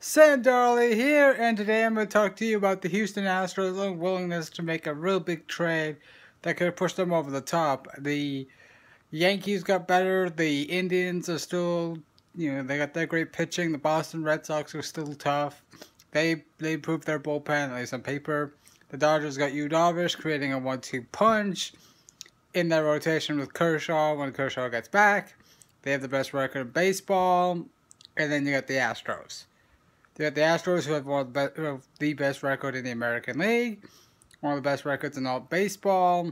Sandarly here, and today I'm going to talk to you about the Houston Astros' unwillingness to make a real big trade that could push them over the top. The Yankees got better, the Indians are still, they got their great pitching, the Boston Red Sox are still tough. They improved their bullpen, at least on paper. The Dodgers got Yu Darvish creating a 1-2 punch in their rotation with Kershaw when Kershaw gets back. They have the best record in baseball, and then you got the Astros. They got the Astros, who have the best record in the American League, one of the best records in all baseball.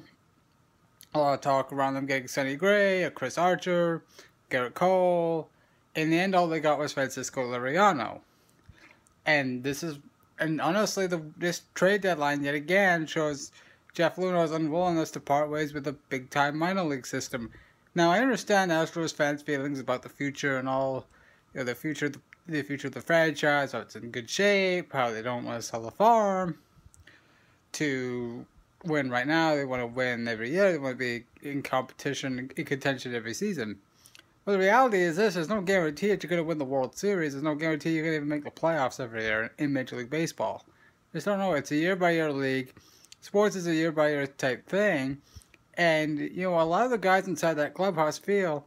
A lot of talk around them getting Sonny Gray, Chris Archer, Garrett Cole. In the end, all they got was Francisco Liriano. And honestly, this trade deadline yet again shows Jeff Luhnow's unwillingness to part ways with a big-time minor league system. Now, I understand Astros fans' feelings about the future and all, the future of the franchise, how it's in good shape, how they don't want to sell the farm to win right now. They want to win every year. They want to be in competition, in contention every season. Well, the reality is this: there's no guarantee that you're going to win the World Series. There's no guarantee you're going to even make the playoffs every year in Major League Baseball. Just don't know. It's a year-by-year league. Sports is a year-by-year type thing. And, a lot of the guys inside that clubhouse feel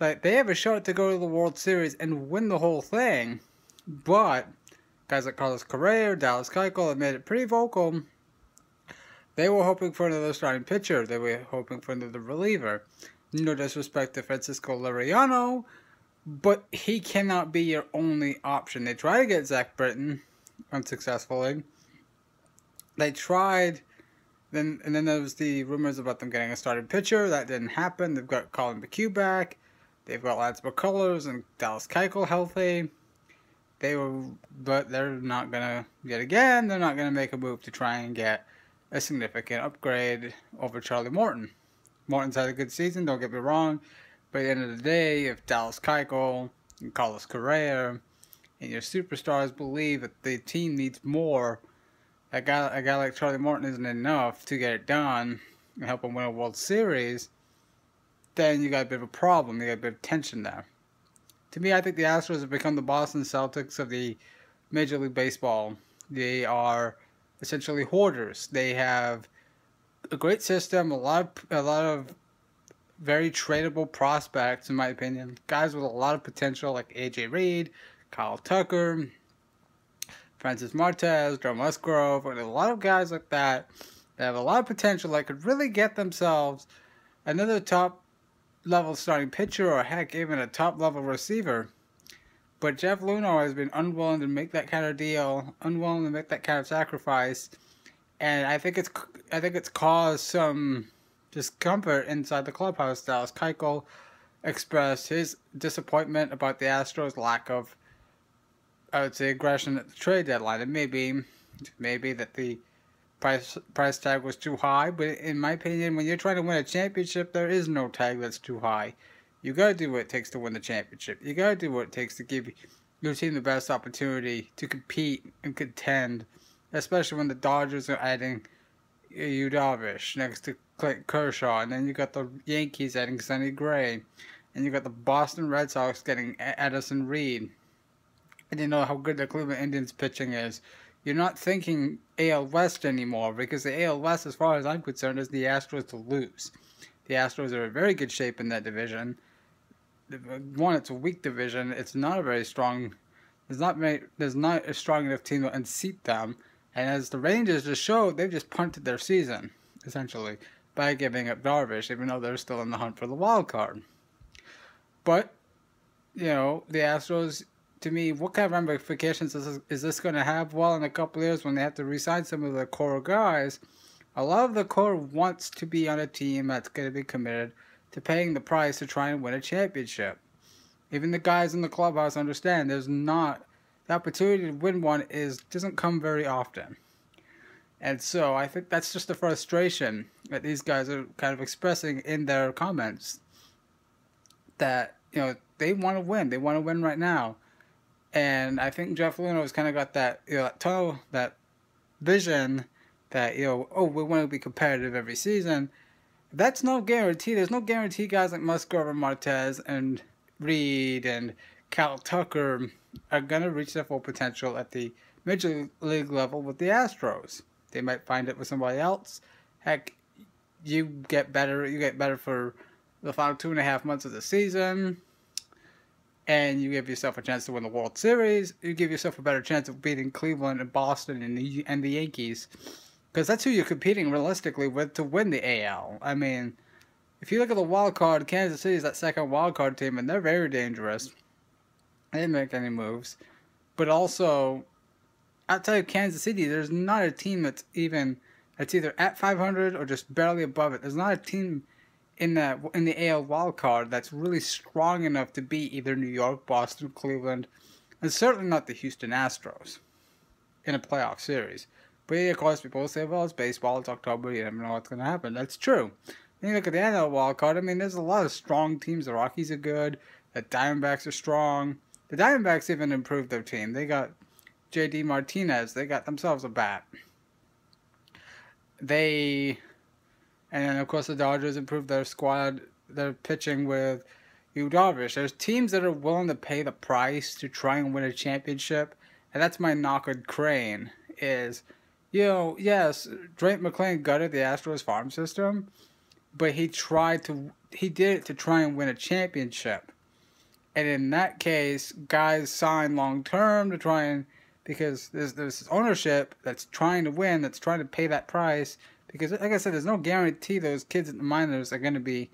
like they have a shot to go to the World Series and win the whole thing. But guys like Carlos Correa, Dallas Keuchel have made it pretty vocal. They were hoping for another starting pitcher. They were hoping for another reliever. No disrespect to Francisco Liriano, but he cannot be your only option. They tried to get Zach Britton unsuccessfully. They tried, and then there was the rumors about them getting a starting pitcher. That didn't happen. They've got Colin McHugh back. They've got Lance McCullers and Dallas Keuchel healthy. But they're not gonna they're not gonna make a move to try and get a significant upgrade over Charlie Morton. Morton's had a good season, don't get me wrong, but at the end of the day, if Dallas Keuchel and Carlos Correa and your superstars believe that the team needs more, a guy like Charlie Morton isn't enough to get it done and help them win a World Series, then you got a bit of a problem. You got a bit of tension there. To me, I think the Astros have become the Boston Celtics of the Major League Baseball. They are essentially hoarders. They have a great system, a lot of very tradable prospects, in my opinion. Guys with a lot of potential, like AJ Reed, Kyle Tucker, Francis Martez, Joe Musgrove, and a lot of guys like that have a lot of potential that could really get themselves another top-level starting pitcher, or heck, even a top-level receiver. But Jeff Luhnow has been unwilling to make that kind of deal, unwilling to make that kind of sacrifice, and I think it's caused some discomfort inside the clubhouse. Dallas Keuchel expressed his disappointment about the Astros' lack of, I would say, aggression at the trade deadline. It may be that the price tag was too high, but in my opinion, when you're trying to win a championship, there is no tag that's too high. You gotta do what it takes to win the championship. You gotta do what it takes to give your team the best opportunity to compete and contend, especially when the Dodgers are adding Yu Darvish next to Clayton Kershaw, and then you got the Yankees adding Sonny Gray, and you got the Boston Red Sox getting Addison Reed. And you know how good the Cleveland Indians pitching is. You're not thinking AL West anymore, because the AL West, as far as I'm concerned, is the Astros to lose. The Astros are in very good shape in that division. One, it's a weak division. It's not a very strong. There's not a strong enough team to unseat them. And as the Rangers just showed, they've just punted their season, essentially, by giving up Darvish, even though they're still in the hunt for the wild card. But, the Astros, to me, what kind of ramifications is this going to have? Well, in a couple of years, when they have to re-sign some of the core guys, a lot of the core wants to be on a team that's going to be committed to paying the price to try and win a championship. Even the guys in the clubhouse understand the opportunity to win one doesn't come very often. And so I think that's just the frustration that these guys are kind of expressing in their comments. That, they want to win. They want to win right now. And I think Jeff Luhnow has kind of got that, that vision that, we want to be competitive every season. That's no guarantee. There's no guarantee guys like Musgrove and Martez and Reed and Cal Tucker are going to reach their full potential at the major league level with the Astros. They might find it with somebody else. Heck, you get better for the final 2.5 months of the season, and you give yourself a chance to win the World Series. You give yourself a better chance of beating Cleveland and Boston and the Yankees, because that's who you're competing realistically with to win the AL. I mean, if you look at the wild card, Kansas City is that second wild card team, and they're very dangerous. They didn't make any moves, but also outside of Kansas City, there's not a team that's either at 500 or just barely above it. There's not a team in the AL wild card that's really strong enough to beat either New York, Boston, Cleveland, and certainly not the Houston Astros in a playoff series. But yeah, of course, people say, well, it's baseball, it's October, you never know what's going to happen. That's true. Then you look at the NL wild card, I mean, there's a lot of strong teams. The Rockies are good. The Diamondbacks are strong. The Diamondbacks even improved their team. They got J.D. Martinez. They got themselves a bat. And then, of course, the Dodgers improved their squad. They're pitching with Yu Darvish. There's teams that are willing to pay the price to try and win a championship. And that's my knock on Crane is, yes, Drake McClain gutted the Astros farm system, but he did it to try and win a championship. And in that case, guys sign long term to try and, because there's ownership that's trying to win, that's trying to pay that price. Because, like I said, there's no guarantee those kids at the minors are going to be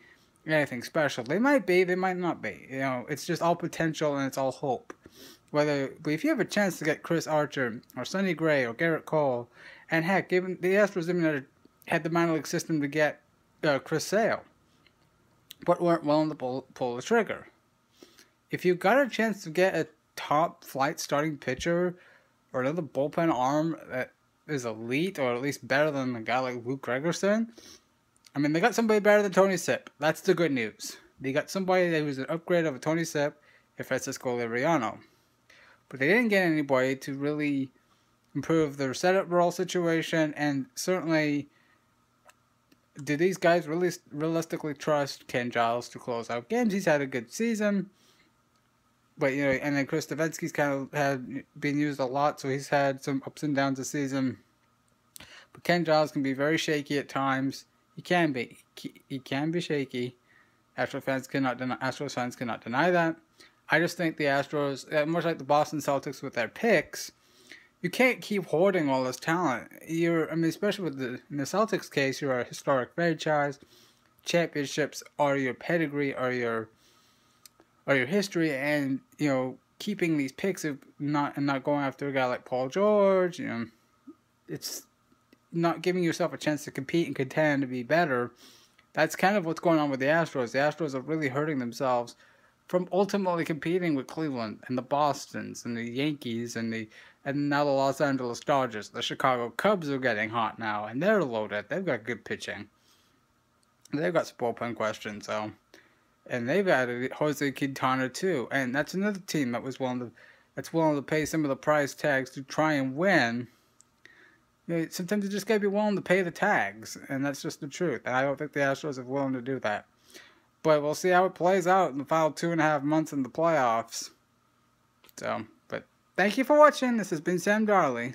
anything special. They might be, they might not be. It's just all potential and it's all hope. But if you have a chance to get Chris Archer or Sonny Gray or Garrett Cole, and heck, even the Astros even had the minor league system to get Chris Sale, but weren't willing to pull the trigger. If you got a chance to get a top flight starting pitcher or another bullpen arm that is elite or at least better than a guy like Luke Gregerson, I mean, they got somebody better than Tony Sipp. That's the good news. They got somebody that was an upgrade of a Tony Sipp and Francisco Liriano. But they didn't get anybody to really improve their setup role situation, and certainly, do these guys really realistically trust Ken Giles to close out games? He's had a good season. But, and then Chris Davinsky's kind of had been used a lot, so he's had some ups and downs this season. But Ken Giles can be very shaky at times. He can be. He can be shaky. Astros fans cannot deny that. I just think the Astros, much like the Boston Celtics with their picks, you can't keep hoarding all this talent. Especially in the Celtics case, you're a historic franchise. Championships are your pedigree, are your history, and keeping these picks and not going after a guy like Paul George, it's not giving yourself a chance to compete and contend to be better. That's kind of what's going on with the Astros. The Astros are really hurting themselves from ultimately competing with Cleveland and the Bostons and the Yankees and now the Los Angeles Dodgers. The Chicago Cubs are getting hot now, and they're loaded. They've got good pitching. They've got some bullpen questions, so. And they've added Jose Quintana too, and that's another team that's willing to pay some of the price tags to try and win. Sometimes you just gotta be willing to pay the tags, and that's just the truth. And I don't think the Astros are willing to do that. But we'll see how it plays out in the final 2.5 months in the playoffs. So, but thank you for watching. This has been Sam Darley.